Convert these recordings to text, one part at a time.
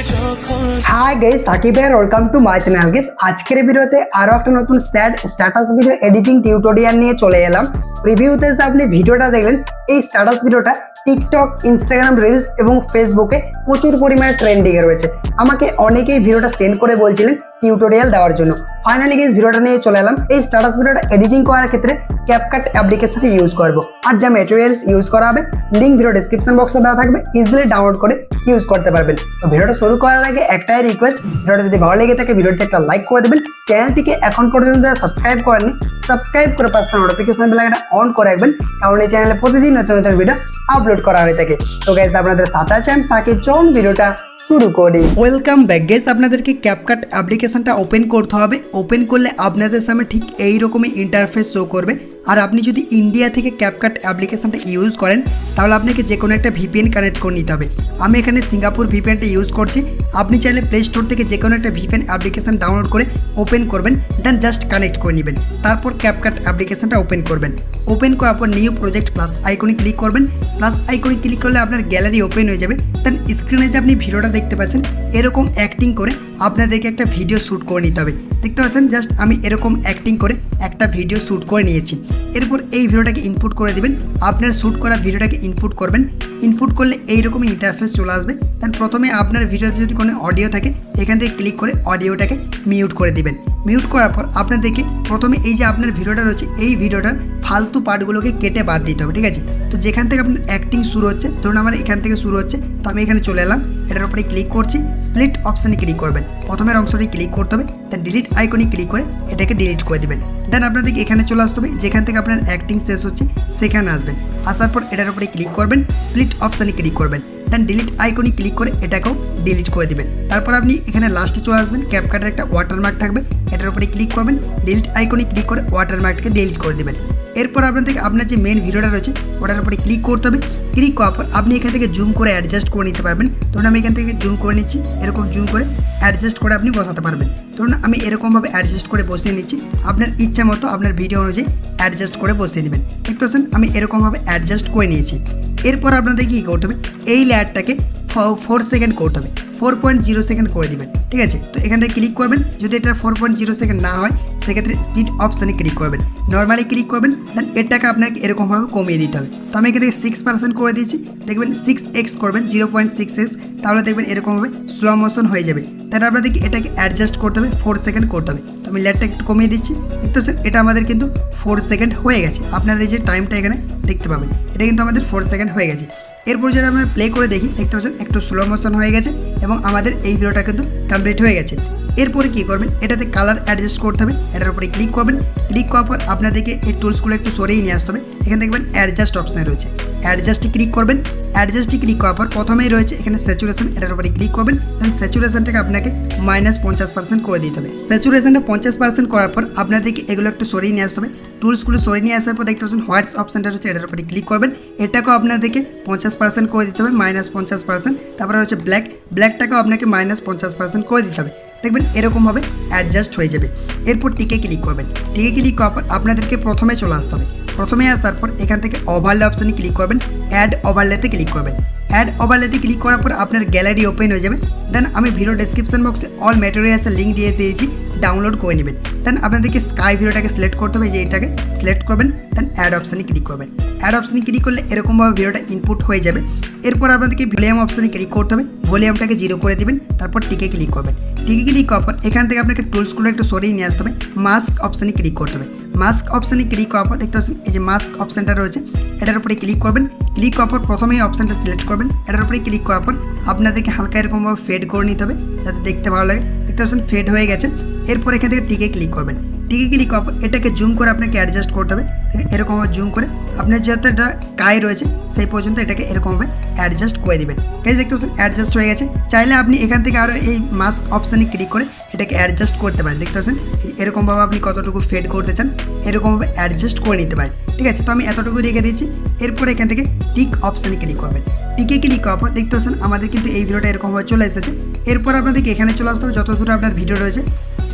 Hi guys, Shakib ভাই, welcome to my channel guys. আজকের ভিডিওতে আরো একটা নতুন স্ট্যাটাস ভিডিও এডিটিং টিউটোরিয়াল নিয়ে চলে এলাম। প্রিভিউতে যে আপনি ভিডিওটা দেখলেন, এই স্ট্যাটাস ভিডিওটা টিকটক, ইনস্টাগ্রাম রিলস এবং ফেসবুকে প্রচুর পরিমাণে ট্রেন্ডিং এ রয়েছে। আমাকে অনেকেই ভিডিওটা সেন্ড করে বলছিলেন টিউটোরিয়াল দেওয়ার জন্য। ফাইনালি গাইস ভিডিওটা নিয়ে চলে এলাম। এই স্ট্যাটাস ভিডিওটা এডিটিং করার ক্ষেত্রে CapCut অ্যাপ্লিকেশনটি ইউজ করব। আর যা ম্যাটেরিয়ালস ইউজ করা হবে লিংক ভিডিও ডেসক্রিপশন বক্সে দেওয়া থাকবে, ইজিলি ডাউনলোড করে ইউজ করতে পারবেন। তো ভিডিওটা শুরু করার আগে একটাই রিকোয়েস্ট, ভিডিওটা যদি ভালো লেগে থাকে ভিডিওতে একটা লাইক করে দেবেন। চ্যানেলটিকে এখন পর্যন্ত যারা সাবস্ক্রাইব করেননি, সাবস্ক্রাইব করে পাশে নোটিফিকেশন বেল আইকনটা অন করে রাখবেন, কারণ এই চ্যানেলে প্রতিদিন নতুন নতুন ভিডিও আপলোড করা হয়ে থাকে। তো গাইস আপনাদের সাথে আছে আমি সাকিব। চলুন ভিডিওটা শুরু করি। Welcome back guys. আপনাদেরকে CapCut অ্যাপ্লিকেশনটা ওপেন করতে হবে। ওপেন করলে আপনাদের সামনে ঠিক এই রকমই ইন্টারফেস শো করবে। আর আপনি যদি ইন্ডিয়া থেকে CapCut অ্যাপ্লিকেশনটা ইউজ করেন তাহলে আপনাকে যে কোনো একটা VPN কানেক্ট করে নিতে হবে। আমি এখানে সিঙ্গাপুর VPNটা ইউজ করছি। আপনি চাইলে প্লে স্টোর থেকে যে কোনো একটা VPN অ্যাপ্লিকেশন ডাউনলোড করে ওপেন করবেন, দেন জাস্ট কানেক্ট করে নেবেন। তারপর CapCut অ্যাপ্লিকেশনটা ওপেন করবেন। ওপেন করার পর নিউ প্রজেক্ট প্লাস আইকনে ক্লিক করবেন। প্লাস আইকনে ক্লিক করলে আপনার গ্যালারি ওপেন হয়ে যাবে। দেন স্ক্রিনে যে আপনি ভিডিওটা দেখতে পাচ্ছেন, এরকম অ্যাক্টিং করে আপনাদেরকে একটা ভিডিও শ্যুট করে নিতে হবে। দেখতে পাচ্ছেন জাস্ট আমি এরকম অ্যাক্টিং করে একটা ভিডিও শ্যুট করে নিয়েছি। এরপর এই ভিডিওটাকে ইনপুট করে দিবেন। আপনার শ্যুট করা ভিডিওটাকে ইনপুট করবেন। ইনপুট করলে এইরকমই ইন্টারফেস চলে আসবে। দেন প্রথমে আপনার ভিডিওতে যদি কোনো অডিও থাকে এখান থেকে ক্লিক করে অডিওটাকে মিউট করে দিবেন। মিউট করার পর আপনাদেরকে প্রথমে এই যে আপনার ভিডিওটা রয়েছে এই ভিডিওটার ফালতু পার্টগুলোকে কেটে বাদ দিতে হবে, ঠিক আছে? তো যেখান থেকে আপনার অ্যাক্টিং শুরু হচ্ছে, ধরুন আমার এখান থেকে শুরু হচ্ছে, তো আমি এখানে চলে এলাম, এটার উপরে ক্লিক করছি। স্প্লিট অপশানে ক্লিক করবেন, প্রথমের অংশটি ক্লিক করতে হবে। দেন ডিলিট আইকনে ক্লিক করে এটাকে ডিলিট করে দেবেন। দেন আপনাদেরকে এখানে চলে আসতে হবে, যেখান থেকে আপনার অ্যাক্টিং শেষ হচ্ছে সেখানে আসবেন। আসার পর এটার উপরে ক্লিক করবেন, স্প্লিট অপশানে ক্লিক করবেন। দেন ডিলিট আইকনে ক্লিক করে এটাকেও ডিলিট করে দেবেন। তারপর আপনি এখানে লাস্টে চলে আসবেন, CapCut একটা ওয়াটারমার্ক থাকবে, এটার উপরে ক্লিক করবেন। ডিলিট আইকনে ক্লিক করে ওয়াটারমার্কটাকে ডিলিট করে দেবেন। এরপর আপনাদেরকে আপনার যে মেন ভিডিওটা রয়েছে ওটার উপরে ক্লিক করতে হবে। ক্লিক করার পর আপনি এখান থেকে জুম করে অ্যাডজাস্ট করে নিতে পারবেন। ধরুন আমি এখান থেকে জুম করে নিচ্ছি, এরকম জুম করে অ্যাডজাস্ট করে আপনি বসাতে পারবেন। ধরুন আমি এরকমভাবে অ্যাডজাস্ট করে বসিয়ে নিচ্ছি। আপনার ইচ্ছা মতো আপনার ভিডিও অনুযায়ী অ্যাডজাস্ট করে বসিয়ে নেবেন। দেখতে পাচ্ছেন আমি এরকমভাবে অ্যাডজাস্ট করে নিয়েছি। এরপর আপনাদের কী করতে হবে, এই লেয়ারটাকে 4 সেকেন্ড করতে হবে, 4.0 সেকেন্ড করে দেবেন, ঠিক আছে? তো এখানটায় ক্লিক করবেন। যদি এটা 4.0 সেকেন্ড না হয় সেক্ষেত্রে স্পিড অপশানে ক্লিক করবেন, নর্মালি ক্লিক করবেন। দেন এটাকে আপনাকে এরকমভাবে কমিয়ে দিতে হবে। তো আমি এখান থেকে 6% করে দিয়েছি। দেখবেন 6x করবেন, 0.6x, তাহলে দেখবেন এরকমভাবে স্লো মোশন হয়ে যাবে। তাহলে আপনাদেরকে এটাকে অ্যাডজাস্ট করতে হবে, 4 সেকেন্ড করতে হবে। তো আমি লেয়ারটা একটু কমিয়ে দিচ্ছি। দেখতে পাচ্ছেন এটা আমাদের কিন্তু 4 সেকেন্ড হয়ে গেছে। আপনারা এই যে টাইমটা এখানে দেখতে পাবেন, এটা কিন্তু আমাদের 4 সেকেন্ড হয়ে গেছে। এরপর যদি আমরা প্লে করে দেখি, দেখতে পাচ্ছেন একটু স্লো মোশন হয়ে গেছে এবং আমাদের এই ভিডিওটা কিন্তু কমপ্লিট হয়ে গেছে। এরপরে কী করবেন, এটাতে কালার অ্যাডজাস্ট করতে হবে, এটার উপরে ক্লিক করবেন। ক্লিক করার পর আপনাদেরকে এই টুলসগুলো একটু সরিয়ে নিয়ে আসতে হবে। এখানে দেখবেন অ্যাডজাস্ট অপশান রয়েছে, অ্যাডজাস্টে ক্লিক করবেন। অ্যাডজাস্টে ক্লিক করার পর প্রথমেই রয়েছে এখানে স্যাচুরেশন, এটার উপরে ক্লিক করবেন। দেন স্যাচুরেশনটাকে আপনাকে -50% করে দিতে হবে। স্যাচুরেশনটা 50% করার পর আপনাদেরকে এগুলো একটু সরিয়ে নিয়ে আসতে হবে। টুলসগুলো সরিয়ে নিয়ে আসার পর দেখতে পাচ্ছেন হোয়াটস অপশানটা রয়েছে, এটার উপরে ক্লিক করবেন। এটাকেও আপনাদেরকে 50% করে দিতে হবে, -50%। তারপরে হচ্ছে ব্ল্যাকটাকেও আপনাকে -50% করে দিতে হবে। দেখবেন এরকমভাবে অ্যাডজাস্ট হয়ে যাবে। এরপর টিকে ক্লিক করবেন। টিকে ক্লিক করার পর আপনাদেরকে প্রথমে চলে আসতে হবে। প্রথমে আসার পর এখান থেকে ওভারলে অপশানে ক্লিক করবেন, অ্যাড ওভারলেতে ক্লিক করবেন। অ্যাড ওভারলেতে ক্লিক করার পর আপনার গ্যালারি ওপেন হয়ে যাবে। দেন আমি ভিডিও ডেসক্রিপশন বক্সে অল ম্যাটেরিয়ালসের লিঙ্ক দিয়ে দিয়েছি, ডাউনলোড করে নেবেন। দেন আপনাদেরকে স্কাই ভিডিওটাকে সিলেক্ট করতে হবে, যে এটাকে সিলেক্ট করবেন। দেন অ্যাড অপশানে ক্লিক করবেন। অ্যাড অপশানে ক্লিক করলে এরকমভাবে ভিডিওটা ইনপুট হয়ে যাবে। এরপর আপনাদেরকে ভলিউম অপশানে ক্লিক করতে হবে, ভলিউমটাকে 0 করে দেবেন। তারপর টিকে ক্লিক করবেন। টিকে ক্লিক করার পর এখান থেকে আপনাকে টুলসগুলো একটু সরিয়ে নিয়ে আসতে হবে, মাস্ক অপশানে ক্লিক করতে হবে। মাস্ক অপশানে ক্লিক করার পর দেখতে পাচ্ছেন এই যে মাস্ক অপশানটা রয়েছে, এটার উপরে ক্লিক করবেন। ক্লিক করার পর প্রথমেই অপশানটা সিলেক্ট করবেন। এটার উপরে ক্লিক করার পর আপনাদেরকে হালকা এরকমভাবে ফেড করে নিতে হবে, যাতে দেখতে ভালো লাগে। দেখতে পাচ্ছেন ফেড হয়ে গেছে। এরপর এখান থেকে টিকে ক্লিক করবেন। টিকে ক্লিক করার পর এটাকে জুম করে আপনাকে অ্যাডজাস্ট করতে হবে। এরকমভাবে জুম করে আপনার যেহেতু এটা স্কাই রয়েছে সেই পর্যন্ত এটাকে এরকমভাবে অ্যাডজাস্ট করে দেবেন। গাইস দেখতে পাচ্ছেন অ্যাডজাস্ট হয়ে গেছে। চাইলে আপনি এখান থেকে আরও এই মাস্ক অপশানে ক্লিক করে এটাকে অ্যাডজাস্ট করতে পারেন। দেখতে পাচ্ছেন এরকমভাবে আপনি কতটুকু ফেড করতে চান এরকমভাবে অ্যাডজাস্ট করে নিতে পারেন, ঠিক আছে? তো আমি এতটুকু রেখে দিচ্ছি। এরপর এখান থেকে টিক অপশানে ক্লিক করবেন। টিকে ক্লিক করার পর দেখতে পাচ্ছেন আমাদের কিন্তু এই ভিডিওটা এরকমভাবে চলে এসেছে। এরপর আপনাদেরকে এখানে চলে আসতে হবে, যত দূর আপনার ভিডিও রয়েছে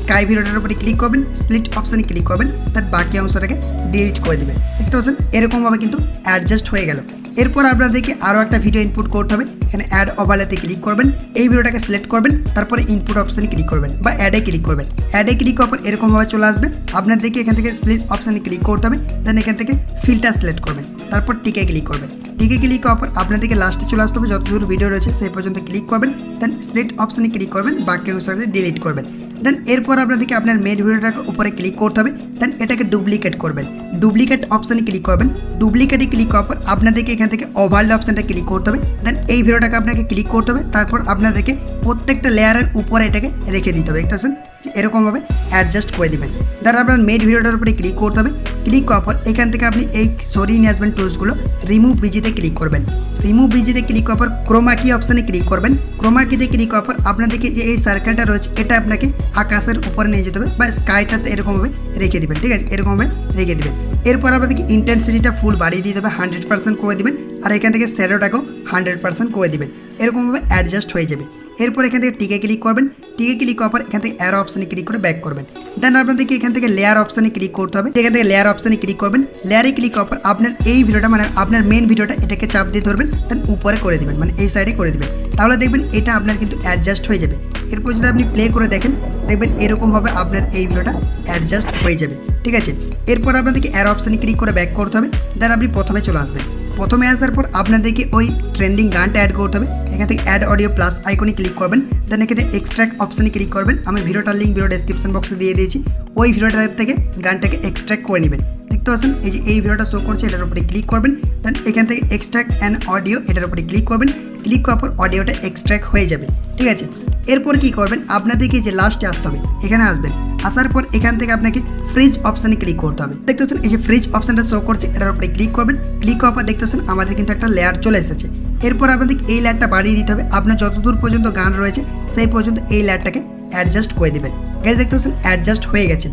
স্কাই ভিডিওটার উপরে ক্লিক করবেন, স্প্লিট অপশানে ক্লিক করবেন। তার বাকি অংশটাকে ডিলিট করে দেবেন। দেখতে পাচ্ছেন এরকমভাবে কিন্তু অ্যাডজাস্ট হয়ে গেল। এরপর আপনাদেরকে আরও একটা ভিডিও ইনপুট করতে হবে। এখানে অ্যাড ওভারলেতে ক্লিক করবেন, এই ভিডিওটাকে সিলেক্ট করবেন, তারপরে ইনপুট অপশানে ক্লিক করবেন বা অ্যাডে ক্লিক করবেন। অ্যাডে ক্লিক করার পর এরকমভাবে চলে আসবে। আপনাদেরকে এখান থেকে স্প্লিট অপশানে ক্লিক করতে হবে, দেন এখান থেকে ফিল্টার সিলেক্ট করবেন, তারপর টিকে ক্লিক করবেন। টিকে ক্লিক করার পর আপনাদেরকে লাস্টে চলে আসতে হবে, যতদূর ভিডিও রয়েছে সেই পর্যন্ত ক্লিক করবেন, দেন স্প্লিট অপশানে ক্লিক করবেন, বাকি অংশটাকে ডিলিট করবেন। দেন এরপর আপনাদেরকে আপনার মেন ভিডিওটাকে উপরে ক্লিক করতে হবে, দেন এটাকে ডুপ্লিকেট করবেন। ডুপ্লিকেট অপশানে ক্লিক করবেন, ডুপ্লিকেটে ক্লিক করার পর আপনাদেরকে এখান থেকে ওভারলে অপশানটা ক্লিক করতে হবে, দেন এই ভিডিওটাকে আপনাকে ক্লিক করতে হবে। তারপর আপনাদেরকে প্রত্যেকটা লেয়ারের উপরে এটাকে রেখে দিতে হবে, দেখতে পাচ্ছেন এরকমভাবে অ্যাডজাস্ট করে দেবেন। দেন আপনার মেন ভিডিওটার উপরে ক্লিক করতে হবে। ক্লিক করার পর এখান থেকে আপনি এই সরিয়ে নিয়ে আসবেন টুলসগুলো, রিমুভ বিজিতে ক্লিক করবেন। রিমুভ বিজিতে ক্লিক করার পর ক্রোমা কি অপশানে ক্লিক করবেন। ক্রোমা কিতে ক্লিক করার পর আপনাদেরকে যে এই সার্কেলটা রয়েছে এটা আপনাকে আকাশের উপরে নিয়ে যেতে হবে বা স্কাইটাতে এরকমভাবে রেখে দেবেন, ঠিক আছে, এরকমভাবে রেখে দেবেন। এরপর আপনাদেরকে ইন্টেন্সিটিটা ফুল বাড়িয়ে দিতে হবে, 100% করে দেবেন, আর এখান থেকে শ্যাডোটাকেও 100% করে দেবেন। এরকমভাবে অ্যাডজাস্ট হয়ে যাবে। এরপর এখান থেকে টিকে ক্লিক করবেন। টিকে ক্লিক করার পর এখান থেকে অ্যারো অপশানে ক্লিক করে ব্যাক করবেন। দেন আপনাদেরকে এখান থেকে লেয়ার অপশানে ক্লিক করতে হবে। এখান থেকে লেয়ার অপশানে ক্লিক করবেন। লেয়ারে ক্লিক করার পর আপনার এই ভিডিওটা মানে আপনার মেন ভিডিওটা এটাকে চাপ দিয়ে ধরবেন, দেন উপরে করে দেবেন, মানে এই সাইডে করে দেবেন। তাহলে দেখবেন এটা আপনার কিন্তু অ্যাডজাস্ট হয়ে যাবে। এরপর যদি আপনি প্লে করে দেখেন, দেখবেন এরকমভাবে আপনার এই ভিডিওটা অ্যাডজাস্ট হয়ে যাবে, ঠিক আছে। এরপর আপনাদেরকে অ্যারো অপশানে ক্লিক করে ব্যাক করতে হবে। দেন আপনি প্রথমে চলে আসবেন। প্রথমে আসার পর আপনাদেরকে ওই ট্রেন্ডিং গানটা অ্যাড করতে হবে। এখান থেকে অ্যাড অডিও প্লাস আইকনে ক্লিক করবেন, দেন এখানে এক্সট্র্যাক্ট অপশানে ক্লিক করবেন। আমি ভিডিওটার লিঙ্ক ভিডিও ডেসক্রিপশন বক্সে দিয়ে দিয়েছি, ওই ভিডিওটার থেকে গানটাকে এক্সট্র্যাক্ট করে নেবেন। দেখতে পাচ্ছেন এই যে এই ভিডিওটা শো করছে, এটার উপরে ক্লিক করবেন। দেন এখান থেকে এক্সট্র্যাক্ট অ্যান্ড অডিও এটার উপরে ক্লিক করবেন। ক্লিক করার পর অডিওটা এক্সট্র্যাক্ট হয়ে যাবে, ঠিক আছে। এরপর কি করবেন, আপনাদেরকে যে লাস্টে আসতে হবে, এখানে আসবেন। আসার পর এখান থেকে আপনাকে ফ্রিজ অপশানে ক্লিক করতে হবে। দেখতে পাচ্ছেন এই যে ফ্রিজ অপশানটা শো করছে, এটার উপরে ক্লিক করবেন। ক্লিক করার পর দেখতে পাচ্ছেন আমাদের কিন্তু একটা লেয়ার চলে এসেছে। এরপর আপনাদের এই লেয়ারটা বাড়িয়ে দিতে হবে। আপনার যতদূর পর্যন্ত গান রয়েছে সেই পর্যন্ত এই লেয়ারটাকে অ্যাডজাস্ট করে দেবেন। গাইস দেখতে পাচ্ছেন অ্যাডজাস্ট হয়ে গেছে।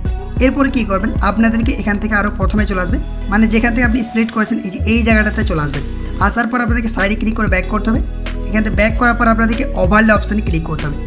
এরপরে কী করবেন, আপনাদেরকে এখান থেকে আরও প্রথমে চলে আসবে, মানে যেখান থেকে আপনি স্প্লিট করেছেন এই যে এই জায়গাটাতে চলে আসবেন। আসার পর আপনাদেরকে সাইডে ক্লিক করে ব্যাক করতে হবে। এখান থেকে ব্যাক করার পর আপনাদেরকে ওভারলে অপশানে ক্লিক করতে হবে।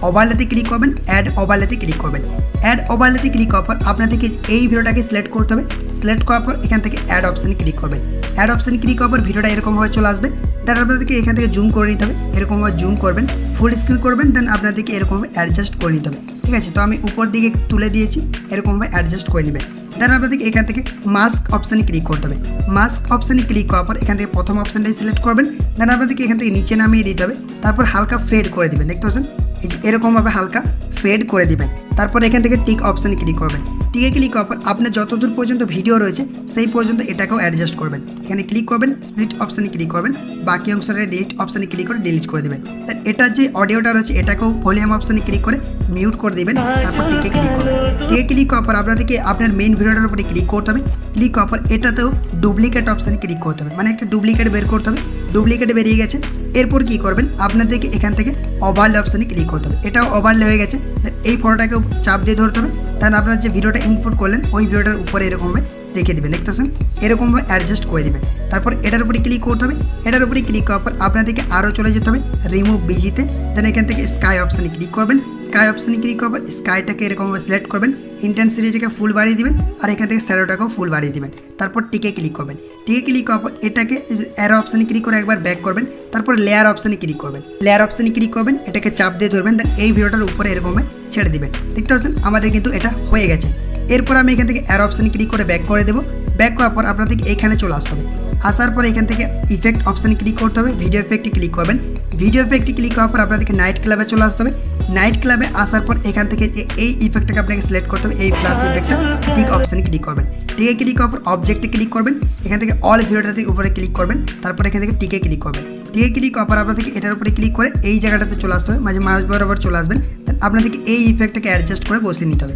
ওভারলেতে ক্লিক করবেন, অ্যাড ওভারলেতে ক্লিক করবেন। অ্যাড ওভারলেতে ক্লিক করার পর আপনাদেরকে এই ভিডিওটাকে সিলেক্ট করতে হবে। সিলেক্ট করার পর এখান থেকে অ্যাড অপশানে ক্লিক করবেন। অ্যাড অপশানে ক্লিক করার পর ভিডিওটা এরকমভাবে চলে আসবে। দেন আপনাদেরকে এখান থেকে জুম করে নিতে হবে, এরকমভাবে জুম করবেন, ফুল স্ক্রিন করবেন। দেন আপনাদেরকে এরকমভাবে অ্যাডজাস্ট করে নিতে হবে, ঠিক আছে। তো আমি উপর দিকে তুলে দিয়েছি, এরকমভাবে অ্যাডজাস্ট করে নেবেন। দেন আপনাদেরকে এখান থেকে মাস্ক অপশানে ক্লিক করতে হবে। মাস্ক অপশানে ক্লিক করার পর এখান থেকে প্রথম অপশানটাই সিলেক্ট করবেন। দেন আপনাদেরকে এখান থেকে নিচে নামিয়ে দিতে হবে, তারপর হালকা ফেড করে দেবেন। দেখতে পাচ্ছেন এই যে এরকমভাবে হালকা ফেড করে দিবেন। তারপর এখান থেকে টিক অপশানে ক্লিক করবেন। টিকে ক্লিক করার পর আপনার যতদূর পর্যন্ত ভিডিও রয়েছে সেই পর্যন্ত এটাকেও অ্যাডজাস্ট করবেন। এখানে ক্লিক করবেন, স্প্লিট অপশানে ক্লিক করবেন, বাকি অংশটা ডিলিট অপশানে ক্লিক করে ডিলিট করে দেবেন। এটার যে অডিওটা রয়েছে এটাকেও ভলিউম অপশানে ক্লিক করে মিউট করে দেবেন। তারপর টিকে ক্লিক করবেন। টিকে ক্লিক করার পর আপনাদেরকে আপনার মেন ভিডিওটার উপরে ক্লিক করতে হবে। ক্লিক করার পর এটাতেও ডুপ্লিকেট অপশানে ক্লিক করতে হবে, মানে একটা ডুপ্লিকেট বের করতে হবে। ডুপ্লিকেট বেরিয়ে গেছে। এরপর কি করবেন, আপনাদেরকে এখান থেকে ওভারলে অপশানে ক্লিক করতে হবে। এটাও ওভারলে হয়ে গেছে। এই ফটোটাকেও চাপ দিয়ে ধরতে হবে। তাহলে আপনার যে ভিডিওটা ইনপুট করলেন ওই ভিডিওটার উপরে এরকমভাবে রেখে দেবেন, দেখতে পাচ্ছেন এরকমভাবে অ্যাডজাস্ট করে দেবেন। তারপর এটার উপরে ক্লিক করতে হবে। এটার উপরে ক্লিক করার পর আপনাদেরকে আরও চলে যেতে হবে রিমুভ বিজিতে। দেন এখান থেকে স্কাই অপশানে ক্লিক করবেন। স্কাই অপশানে ক্লিক করার পর স্কাইটাকে এরকমভাবে সিলেক্ট করবেন, ইন্টেন্সিটিটাকে ফুল বাড়িয়ে দিবেন, আর এখান থেকে শ্যাডোটাকেও ফুল বাড়িয়ে দিবেন। তারপর টিকে ক্লিক করবেন। টিকে ক্লিক করার পর এটাকে অ্যারো অপশানে ক্লিক করে একবার ব্যাক করবেন। তারপর লেয়ার অপশানে ক্লিক করবেন। লেয়ার অপশানে ক্লিক করবেন, এটাকে চাপ দিয়ে ধরবেন, দেন এই ভিডিওটার উপরে এরকমভাবে ছেড়ে দিবেন। দেখতে পাচ্ছেন আমাদের কিন্তু এটা হয়ে গেছে। এরপর আমি এখান থেকে অ্যারো অপশানে ক্লিক করে ব্যাক করে দেবো। ব্যাক করার পর আপনাদেরকে এখানে চলে আসতে হবে। আসার পর এখান থেকে ইফেক্ট অপশানে ক্লিক করতে হবে, ভিডিও এফেক্টে ক্লিক করবেন। ভিডিও এফেক্টে ক্লিক করার পর আপনাদেরকে নাইট ক্লাবে চলে আসতে হবে। নাইট ক্লাবে আসার পর এখান থেকে এই ইফেক্টটাকে আপনাকে সিলেক্ট করতে হবে, এই প্লাস ইফেক্টটা টিক অপশানে ক্লিক করবেন। টিকে ক্লিক করার পর অবজেক্টে ক্লিক করবেন। এখান থেকে অল ভিডিওটাতে উপরে ক্লিক করবেন। তারপর এখান থেকে টিকে ক্লিক করবেন। টিকে ক্লিক করার পর আপনাদেরকে এটার উপরে ক্লিক করে এই জায়গাটাতে চলে আসতে হবে, মাঝে মাঝ বরাবর চলে আসবেন। আপনাদেরকে এই ইফেক্টটাকে অ্যাডজাস্ট করে বসিয়ে নিতে হবে,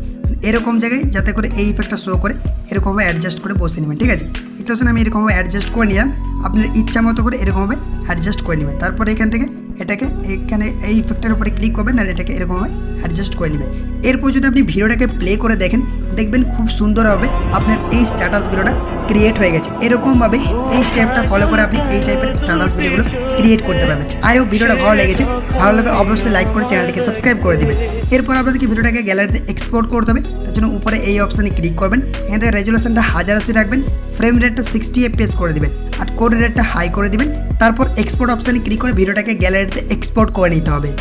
এরকম জায়গায় যাতে করে এই ইফেক্টটা শো করে এরকমভাবে অ্যাডজাস্ট করে বসে নেবেন, ঠিক আছে। দেখতে পাচ্ছেন আমি এরকমভাবে অ্যাডজাস্ট করে নিলাম। আপনার ইচ্ছা মতো করে এরকমভাবে অ্যাডজাস্ট করে নেবেন। তারপরে এখান থেকে এটাকে এখানে এই ইফেক্টের উপরে ক্লিক করবেন, তাহলে এটাকে এরকমভাবে অ্যাডজাস্ট করে নেবেন। এরপর যদি আপনি ভিডিওটাকে প্লে করে দেখেন, দেখবেন খুব সুন্দরভাবে আপনার এই স্ট্যাটাস ভিডিওটা ক্রিয়েট হয়ে গেছে। এরকমভাবে এই স্টেপটা ফলো করে আপনি এই টাইপের স্ট্যাটাস ভিডিওগুলো ক্রিয়েট করতে পারবেন। আই হোপ ভিডিওটা ভালো লেগেছে। ভালো লাগলে অবশ্যই লাইক করে চ্যানেলটিকে সাবস্ক্রাইব করে দেবেন। এরপর আপনাদেরকে ভিডিওটাকে গ্যালারিতে এক্সপোর্ট করতে হবে। তার জন্য উপরে এই অপশানে ক্লিক করবেন। এখান থেকে রেজুলেশনটা 1080 রাখবেন, ফ্রেম রেটটা 60 FPS করে দেবেন। আর কোড রেটটা হাই করে দিবেন। তারপর এক্সপোর্ট অপশানে ক্লিক করে ভিডিওটাকে গ্যালারিতে এক্সপোর্ট করে নিতে হবে।